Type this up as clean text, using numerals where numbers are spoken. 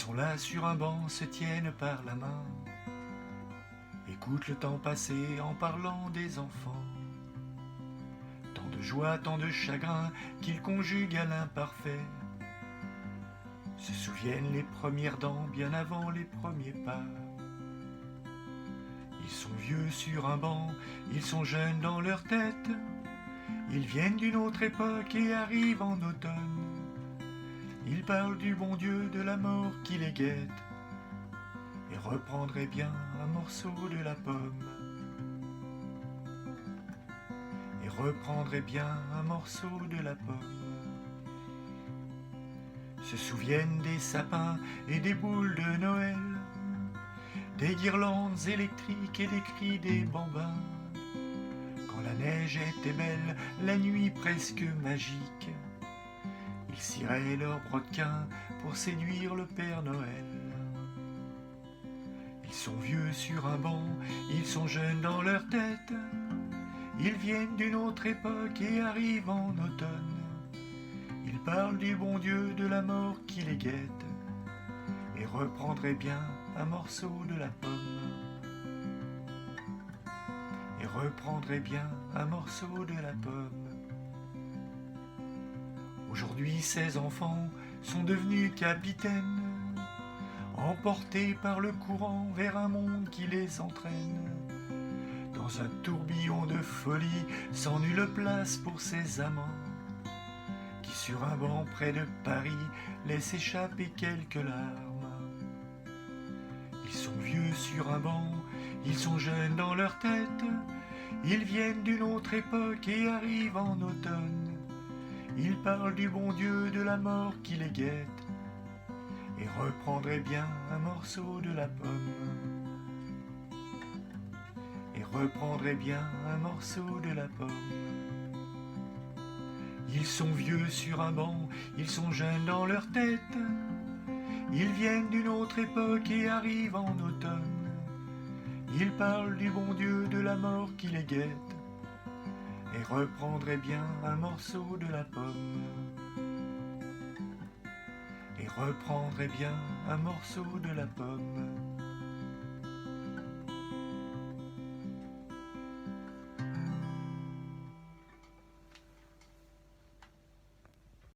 sont là sur un banc, se tiennent par la main, écoutent le temps passer en parlant des enfants. Tant de joie, tant de chagrin qu'ils conjuguent à l'imparfait, se souviennent les premières dents bien avant les premiers pas. Ils sont vieux sur un banc, ils sont jeunes dans leur tête, ils viennent d'une autre époque et arrivent en automne. Ils parlent du bon Dieu, de la mort qui les guette, et reprendraient bien un morceau de la pomme. Et reprendraient bien un morceau de la pomme. Se souviennent des sapins et des boules de Noël, des guirlandes électriques et des cris des bambins. Quand la neige était belle, la nuit presque magique, ils ciraient leurs brodequins pour séduire le Père Noël. Ils sont vieux sur un banc, ils sont jeunes dans leur tête, ils viennent d'une autre époque et arrivent en automne. Ils parlent du bon Dieu, de la mort qui les guette, et reprendraient bien un morceau de la pomme. Et reprendraient bien un morceau de la pomme. Aujourd'hui, ces enfants sont devenus capitaines, emportés par le courant vers un monde qui les entraîne. Dans un tourbillon de folie, sans nulle place pour ces amants, qui sur un banc près de Paris laissent échapper quelques larmes. Ils sont vieux sur un banc, ils sont jeunes dans leur tête, ils viennent d'une autre époque et arrivent en automne. Ils parlent du bon Dieu, de la mort qui les guette, et reprendraient bien un morceau de la pomme. Et reprendraient bien un morceau de la pomme. Ils sont vieux sur un banc, ils sont jeunes dans leur tête, ils viennent d'une autre époque et arrivent en automne. Ils parlent du bon Dieu, de la mort qui les guette, et reprendraient bien un morceau de la pomme. Et reprendraient bien un morceau de la pomme.